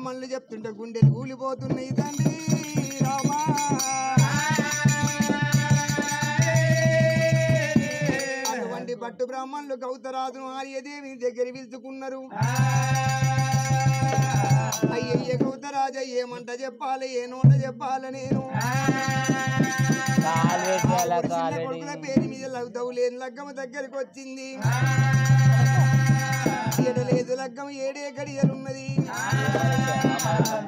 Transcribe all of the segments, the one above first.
బ్రాహ్మణులు చెప్తుంటే గుండెలు కూలిపోతున్నాయి తండ్రి రామా అటువంటి పట్టు బ్రాహ్మణులు గౌతరాజును ఆర్యదేవిని దగ్గర పిలుచుకున్నారు. అయ్యయ్య గౌతరాజ ఏమంట చెప్పాలి ఏ నోట చెప్పాలి నేను కొడుకుల పేరు మీద లగ్ధవు లేని లగ్గమ దగ్గరికి వచ్చింది. లేదు లగ్గం 7 గడియలున్నది.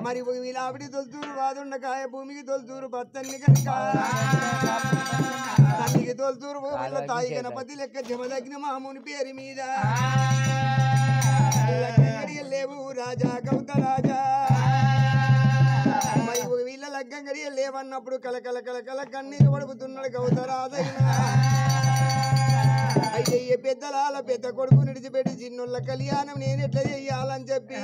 మరి వీలావిడి తొలుతూరు వాదుండకాయ భూమికి తొలుతూరు పచ్చని కనుక తల్లికి తొలుతూరు భూమిలో తాయి గణపతి లెక్క జమదగ్ని మామూని పేరు మీద గడియలు లేవు రాజా గౌతరాజా. మరి వీళ్ళ లగ్గం గడియలు లేవన్నప్పుడు కలకల కలకల కన్నీరు పడుపుతున్నాడు గౌతరాజైనా. అయ్యయ్య పెద్దలాల పెద్ద కొడుకు నిడిచిపెట్టి చిన్నోళ్ళ కళ్యాణం నేనెట్లా చెయ్యాలని చెప్పి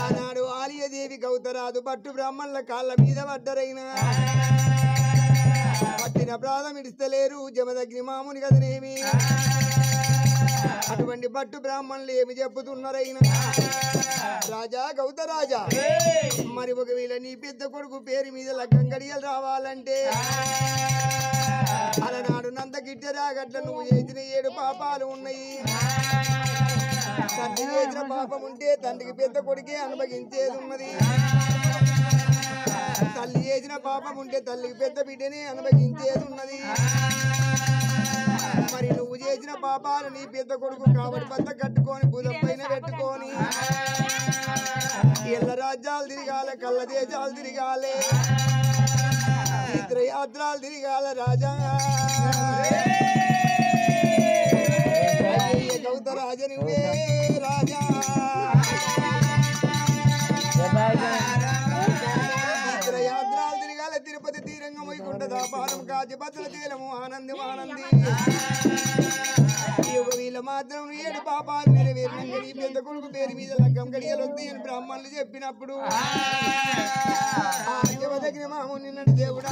ఆనాడు ఆలియదేవి గౌతరాజు పట్టు బ్రాహ్మణుల కాళ్ళ మీద పడ్డరైనా పట్టిన ప్రాధం ఇడిస్తలేరు జమదగ్ని మాముని కదనేమి. అటువంటి పట్టు బ్రాహ్మణులు ఏమి చెప్పుతున్నారైనా రాజా గౌతరాజా మరి ఒకవేళ నీ పెద్ద కొడుకు పేరు మీద లగ్గం గడియలు రావాలంటే అలనాడు నందగిట్టెరాగట్ల నువ్వు చేసిన 7 పాపాలు ఉన్నాయి. తండ్రి చేసిన పాపం ఉంటే తండ్రికి పెద్ద కొడుకే అనుభవించేది ఉన్నది. తల్లి చేసిన పాపం ఉంటే తల్లికి పెద్ద బిడ్డనే అనుభవించేది ఉన్నది. మరి నువ్వు చేసిన పాపాలు నీ పెద్ద కొడుకు కాబట్టి బద్ద కట్టుకొని భుజం పైన పెట్టుకొని ఎల్ల రాజ్యాలు తిరగాల కళ్ళ దేశాలు తిరగాలే యాత్రలు తిరగాల రాజా. గౌతరాజ నువ్వే రాజా. యాత్రలు తిరగాల తిరుపతి తీరంగం వైకుంఠ దాపారం కాచి బతుల తీరము ఆనందం ఆనంది. వీళ్ళ మాత్రం 7 పాపాలు నెరవేరిన పెద్ద కొడుకు పేరు మీద లగ్గం గడియలు వద్దు అని బ్రాహ్మణులు చెప్పినప్పుడు జమదగ్ని మామూలు నిన్నటి దేవుడా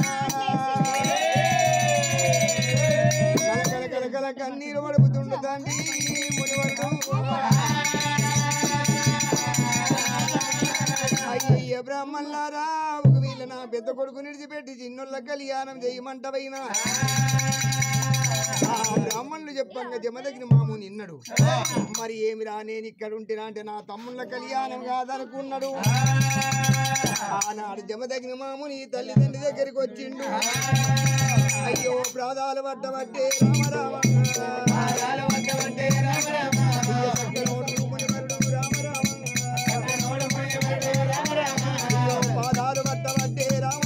కలకల కలకల కన్నీరు పడుపుతుండ తండ్రి మునివరుడు. అయ్యయ్య బ్రాహ్మణులారా వీళ్ళ నా పెద్ద కొడుకు నిడిచిపెట్టి చిన్నోళ్ళ కళ్యాణం చేయమంటవైనా బ్రాహ్మణులు చెప్పంగా జమదగ్ని మాము నిన్నడు. మరి ఏమిరా నేను ఇక్కడ ఉంటేనా అంటే నా తమ్ముళ్ళ కళ్యాణం కాదనుకున్నాడు. ఆనాడు జమదగ్ని మాముని తల్లిదండ్రి దగ్గరికి వచ్చిండు. అయ్యో ప్రాదాలు పట్టబట్టే రామ పాదాలు పట్టబట్టే రామ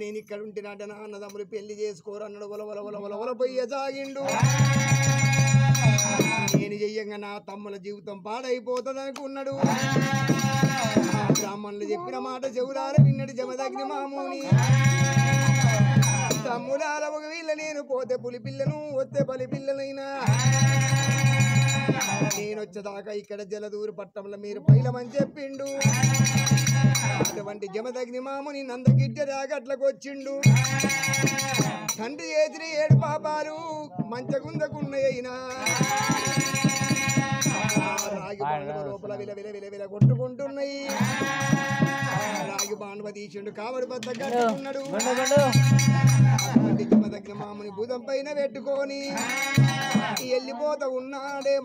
నేను ఇక్కడ ఉంటేనంట నా అన్నదమ్ములు పెళ్లి చేసుకోరన్నాడు. వల పొయ్యసాగిండు. నేను చెయ్యంగా నా తమ్ముల జీవితం పాడైపోతుంది అనుకున్నాడు. బ్రాహ్మణులు చెప్పిన మాట చెవులార విన్నడు జమదగ్ని మామూని. తమ్ములాల ఒక వీళ్ళ నేను పోతే పులి పిల్లను వస్తే బలి పిల్లలైనా నేను వచ్చేదాకా ఇక్కడ జలదూరు పట్టంలో మీరు పైలమని చెప్పిండు. అటువంటి జమదగ్ని మాముని నందగిట్టె రాగట్లకు వచ్చిండు తండ్రి చేసిన 7 పాపాలు మంచగుందకున్నయైనా రాగి బాండవ లోపల విల విల విల విల కొట్టుకుంటున్నాయి రాగి బాండవ తీసిండు కావడి బద్ద కట్టుకున్నాడు జమదగ్ని మాముని భూతం పైన పెట్టుకొని వెళ్ళిపోతా ఉన్నాడే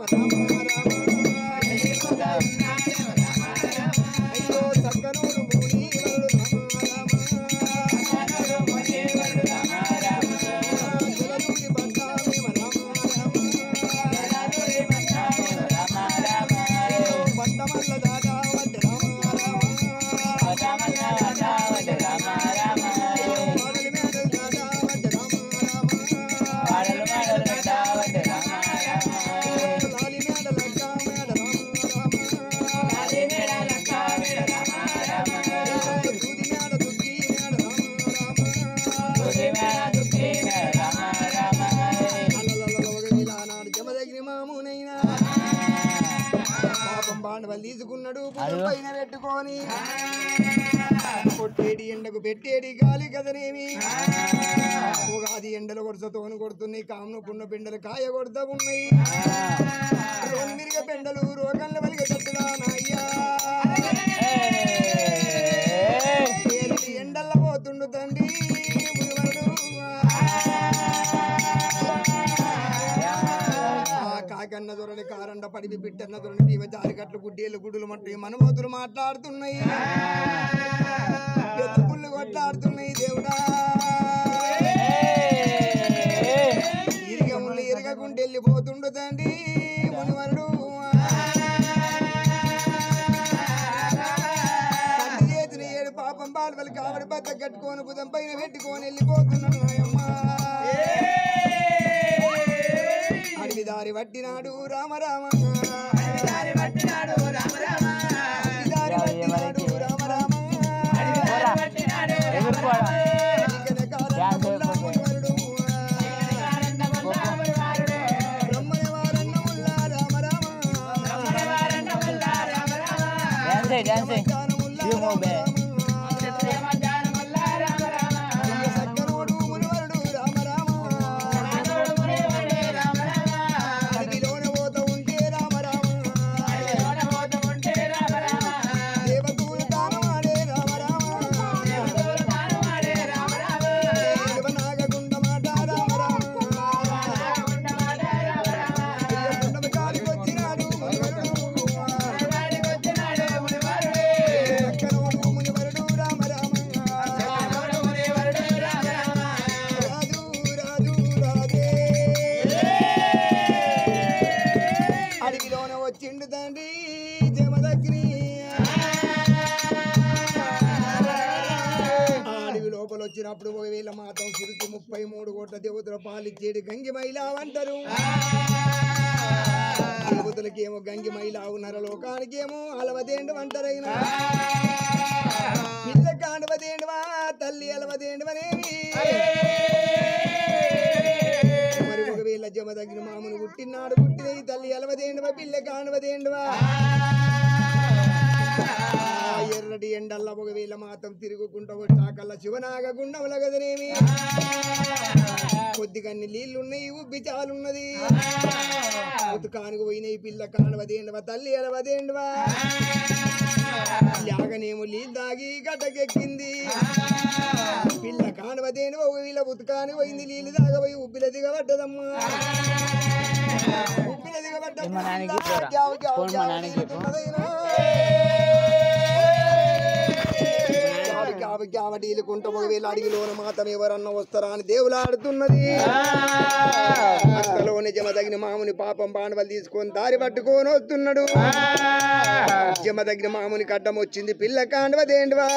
అయ్యో చక్కనూరు ముని పట్టమల్ల దాదా వడ్డ జమదగ్ని మామునైనా పాపం బాండవలు తీసుకున్నాడు పైన పెట్టుకొని కొట్టేడి ఎండకు పెట్టేడి గాలి కదనేమి ఉగాది ఎండలు కొడుతోని కొడుతున్నాయి కామునుకున్న పెండలు కాయ కొడుతూ ఉన్నాయి మిరిగ పెండలు రోగంల వలిగ తట్టుదా నాయ్యా ఎండల్ల పోతుండు తండ్రి కాకన్న దొరని కారండ పడిపి పిట్టన్న దొరని దీవ జారికట్లు గుడ్డేళ్ళు గుడ్డులు మట్టి మనమోతులు మాట్లాడుతున్నాయి పుల్లు కొట్లాడుతున్నాయి దేవుడా ఇరిగ ముళ్ళు ఇరగకుంటే వెళ్ళిపోతుండు తండ్రి మునివరుడు తండ్రి చేతిని 7 పాపం బాల్వలు కావడి బద్ద కట్టుకొని బుధం పైన పెట్టుకొని వెళ్ళిపోతున్నాడు అమ్మా అడవి దారి పట్టినాడు రామ రామ దారి పట్టినాడు రామ రామ దారి పట్టినాడు రామ రామ వచ్చిండు తండ్రి జమదగ్ని అడవి లోపల వచ్చినప్పుడు 1000 మాతం సురికి 33 కోట్ల దేవతల పాలిచ్చేడు గంగి మైలా అంటారు దేవతలకేమో గంగి మైలా నరలోకానికేమో అలవదేండు అంటారైనా పిల్ల కాండవదేండువా తల్లి అలవదేండువనేవి మరి 1000 జమదగ్ని మామును పుట్టినాడు పుట్టినది తల్లి అలవదేండువా పిల్ల కాండవదేండువా ఎర్రటి ఎండల్లా 1000 మాతం తిరుగుకుంటూ చాకల్ల శివనాగగుండముల గదనేమి కొద్దిగన్ని నీళ్లున్నాయి ఉబ్బి చాలున్నది ఉతుకానికి పోయినాయి పిల్ల కాండవదేండువా తల్లి అలవదేండువా యాగనేమో నీళ్ళు తాగి గడ్డకెక్కింది పిల్ల కాండవదేండువా 1000 ఉతుకానికి పోయింది నీళ్ళు తాగబోయి ఉబ్బిల దిగబడ్డదమ్మా ఉబ్బిల దిగబడ్డ కావటీలుకుంటూ 1000 అడిగిలోన మాత్రం ఎవరన్నా వస్తారా అని దేవులాడుతున్నది అక్కలోని జమదగ్ని మాముని పాపం బాండవలు తీసుకొని దారి పట్టుకొని వస్తున్నాడు జమదగ్ని మాముని కడ్డం వచ్చింది పిల్ల కాండవదేండువా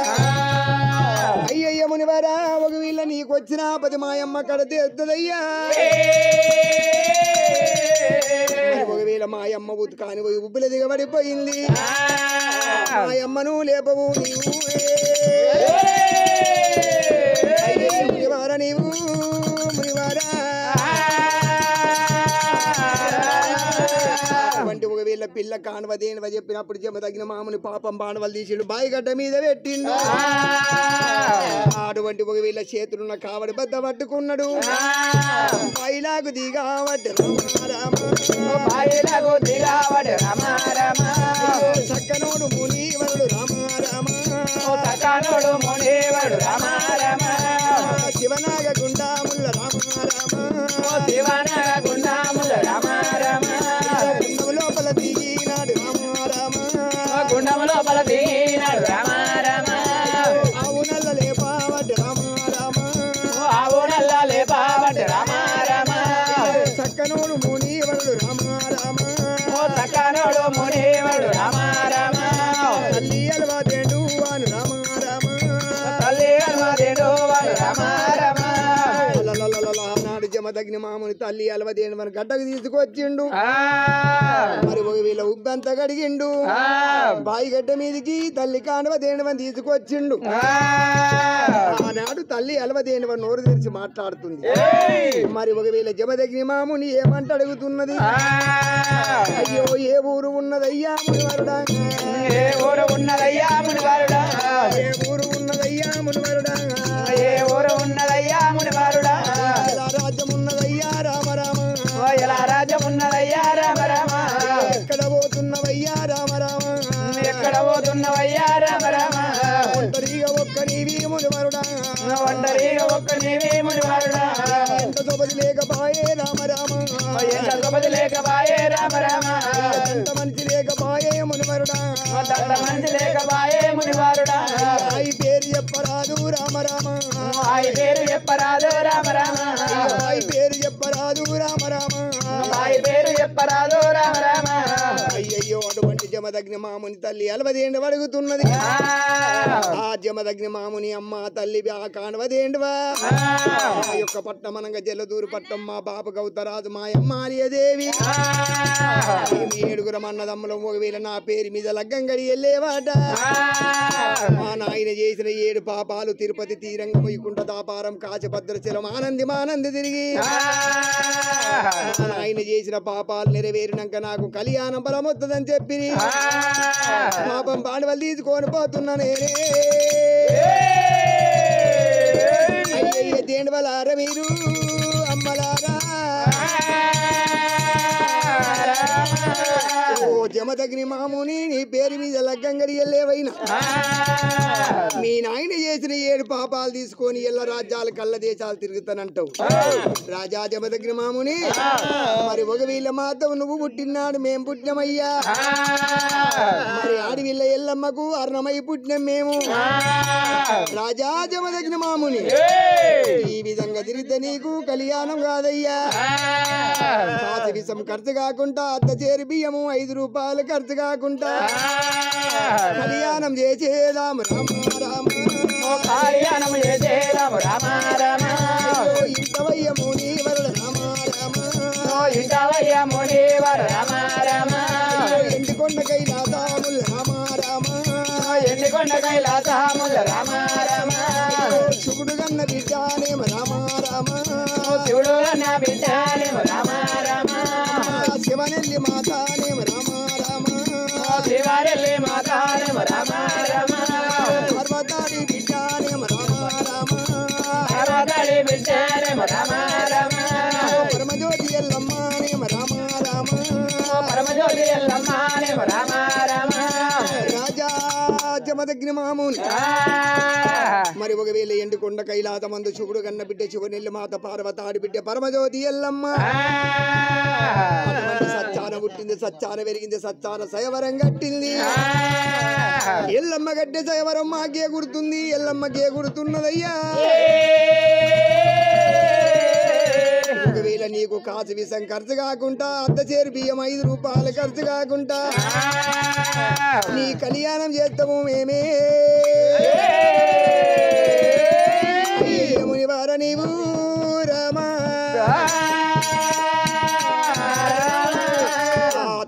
అయ్యయ్య మునివారా 1000 నీకు వచ్చిన 10 మాయమ్మ కడితే ఎద్దదయ్యా 1000 మాయమ్మ ఉతుకాని పోయి ఉబ్బుల దిగబడిపోయింది మాయమ్మను లేపవు నీవు మునివారా నీవు మునివారా అటువంటి 1000 పిల్ల ఇళ్ళ కాన్వదేనివ చెప్పినప్పుడు జమ తగిన మామని పాపం బాణవలు తీసిండు బాయిగడ్డ మీద పెట్టిండు అటువంటి ఒక వీళ్ళ చేతులున్న కావడి బద్ద పట్టుకున్నాడు బయలాగు దిగావట్ సక్కనోడు మునివరుడు రామ శివనాగ గుండాముల రామ లోపల దిగినాడు గుండము లోపల దిగినాడు ఆవు నల్ల లేపావట్ ఆవు నల్ల లేపావట్ సక్కనోడు మునివరుడు సక్కనోడు మునివరుడు తల్లి అలవాదేడు వాను తల్లి అలవాదేడు వాను నాడు జమ తగిన మామూని తల్లి అలవదేని మన గడ్డకు తీసుకొచ్చిండు మరి ఒక వీళ్ళ ఉబ్బంతా కడిగిండు బాయి గడ్డ మీదికి తల్లి కానవదేనివని తీసుకొచ్చిండు ఆనాడు తల్లి అలవదేనివని నోరు తెరిచి మాట్లాడుతుంది మరి ఒక వీళ్ళ జమ తగిన మాముని ఏమంట అడుగుతున్నది అయ్యో ఏ ఊరు ఉన్నదయ్యా మునివరుడా ఏ ఊరు ఉన్నదయ్యా మునివరుడా ఏ ఊరు ఉన్నదయ్యా మునివరుడా ఏ ఊరు ఉన్నదయ్యా మునివరుడా ఎలా రాజ్యం ఉన్నదయ్యా రామ రామ ఎలా రాజ్యం ఉన్నదయ్యా రామ రామ ఎక్కడ పోతున్నవయ్యా రామ రామ ఎక్కడ పోతున్నవయ్యా రామ రామ ఒంటరిగా ఒక్క నీవి మునివరుడా ఒంటరిగా ఒక్క నీవి మునివరుడా ఎంత సొబది లేకపాయే రామ రామ ఎంత సొబది లేకపాయే రామ రామ ఎంత మంచి లేకపాయే మునివరుడా అంత మంచి లేకపాయే మునివరుడా ఆయి పేరు చెప్పరాదు రామ రామ ఆయి పేరు చెప్పరాదు రామ రామ ఆయి పేరు చెప్పరాదు రామ రామ ఆయి పేరు చెప్పరాదు రామ రామ అయ్యయ్యో అటువంటి జమదగ్ని మాముని తల్లి అలవదేండి అడుగుతున్నది ఆ జమదగ్ని మాముని అమ్మ తల్లి ఆ కానవదేండివా ఆ యొక్క పట్టమనంగా జల్లదూరు పట్టం మా బాబు గౌతరాజు మా అమ్మ ఆలియదేవి ఏడుగురం అన్నదమ్ములం ఒకవేళ నా పేరు మీద లగ్గం గడి వెళ్ళేవాట మా నాయన చేసిన 7 పాపాలు తిరుపతి తీరంగ వైకుంఠ దాపారం కాచభద్రచలం ఆనంది తిరిగి ఆయన చేసిన పాపాలు నెరవేరినాక నాకు కళ్యాణం బలం వస్తుందని చెప్పి పాపం బాండవలు తీసుకొని పోతున్నా నేనే అయ్యయ్య దేండవలారా మీరు అమ్మలారా ఓ జమదగ్ని మాముని నీ పేరు మీద లగ్గం గడి వెళ్ళేవైనా మీ నాయన చేసిన 7 పాపాలు తీసుకొని ఎల్ల రాజ్యాలు కళ్ళ దేశాలు తిరుగుతానంటావు రాజా జమదగ్ని మాముని మరి ఒక వీళ్ళ మాత్రం నువ్వు పుట్టినాడు మేం పుట్టినమయ్యా మరి ఆడవిళ్ళ ఎల్లమ్మకు అర్ణమై పుట్టినం మేము రాజా జమదగ్ని మాముని ఈ విధంగా తిరిగితే నీకు కళ్యాణం కాదయ్యా కాసి విషం ఖర్చు కాకుండా అత్త చేరి బియ్యము 5 రూపాయలు ఖర్చు కాకుండా కళ్యాణం చేసేదాం రామ రామ కళ్యాణం చేసేదాం రామ రామ ఇంతవయ్య మునివరుడు రామ రామ ఇంతవయ్య మునివరుడు రామ రామ ఎండికొండ కైలాసముల రామ రామ ఎండికొండ కైలాసముల రామ రామ శివుడు గన్న బిడ్డానేమ రామ రామ శివుడు గన్న బిడ్డానేమ రామ రామ శివనెల్లి మాతానేమ రామ రామ శివనెల్లి మాతానేమ రామ రామ పర్వతాడి బిడ్డానేమ రామ రామ పర్వతాడి బిడ్డానేమ రామ రామ పరమజ్యోతి ఎల్లమ్మనేమ రామ రామ పరమజ్యోతి ఎల్లమ్మనేమ రామ రామ రాజా జమదగ్ని మామూలు మరి ఒకవేళ ఎండుకొండ కైలాసమందు శివుడు కన్న బిడ్డ శివనెల్లి మాత పార్వతాడి బిడ్డ పరమజ్యోతి ఎల్లమ్మ అటువంటి సచ్చాన పుట్టింది సచ్చాన పెరిగింది సచ్చాన సయవరం కట్టింది ఎల్లమ్మ గడ్డ సయవరం మాకే గుర్తుంది ఎల్లమ్మకే గుర్తున్నదయ్యా ఒకవేళ నీకు కాసు విషం ఖర్చు కాకుండా అద్ద చేరు బియ్యం 5 రూపాయలు ఖర్చు కాకుండా నీ కళ్యాణం చేస్తాము మేమే మునివార నీవు రామా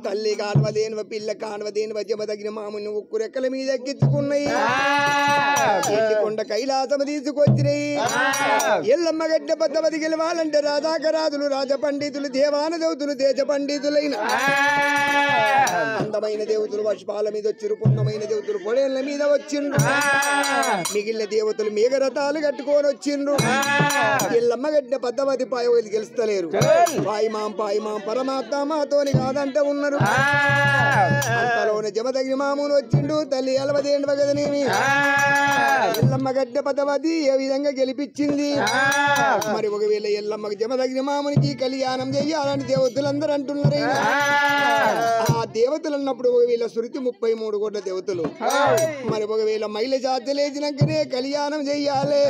తల్లి కాల్వ కామదేనువ పిల్ల కానవదేనువ జమదగిన మాముని ఉక్కు రెక్కల మీద ఎక్కించుకున్నాయి కొండ కైలాసము తీసుకొచ్చినాయి ఎల్లమ్మ గడ్డ పద్దవది గెలవాలంటే రాజాకరాజులు రాజ పండితులు దేవాన దేవతలు దేశ పండితులైన అందమైన దేవతలు వర్షపాల మీద వచ్చిరు పున్నమైన దేవతలు పొడేళ్ల మీద వచ్చిండ్రు మిగిలిన దేవతలు మేఘరథాలు కట్టుకొని వచ్చిండ్రు ఎల్లమ్మ గడ్డ పద్దవది పాయవది గెలుస్తలేరు పాయి మాం పరమాత్మ మాతోని కాదంటే ఉన్నారు అంతలోనే జమదగిన మామూలు వచ్చిండు తల్లి అలవదేండు కదనేమి ఎల్లమ్మ గడ్డ పదవది ఏ విధంగా గెలిపించింది మరి ఒకవేళ ఎల్లమ్మకి జమదగిన మామునికి కళ్యాణం చెయ్యాలని దేవతలందరూ అంటున్నారు ఆ దేవతలు అన్నప్పుడు ఒకవేళ శృతి 33 కోట్ల దేవతలు మరి ఒకవేళ మహిళ జాతి లేచినాకనే కళ్యాణం చెయ్యాలి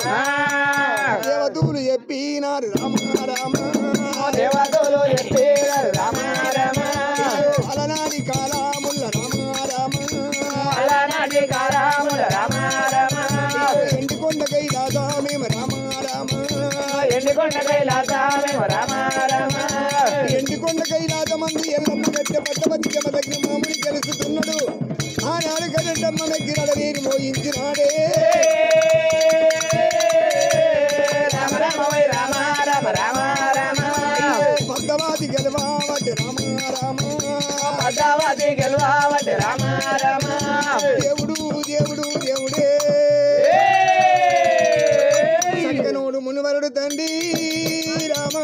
దేవతలు చెప్పినారు రామ రామ దేవతలు చెప్పినారు రామ రామ అలనాటి కాలాముల రామ రామ అలనాటి కాలాముల రామ రామ ఎండికొండ కైలాసమేమ రామ రామ ఎండికొండ కైలాసమేమ రామ రామ ఎండికొండ కైలాసమంది ఎల్లమ్మ గడ్డ పద్దవతి జమదగిన మాముని గెలుస్తున్నాడు ఆనాడు గడ్డమ్మ దగ్గర వేరు మోయించినాడే రామ రామ రామ రామ రామ రామ పద్దవాది గెలవావటి రామ రామ పద్దవాది గెలవావటి రామ రామ దేవుడు దేవుడు దేవుడే సంగనోడు మునివరుడు తండ్రి రామ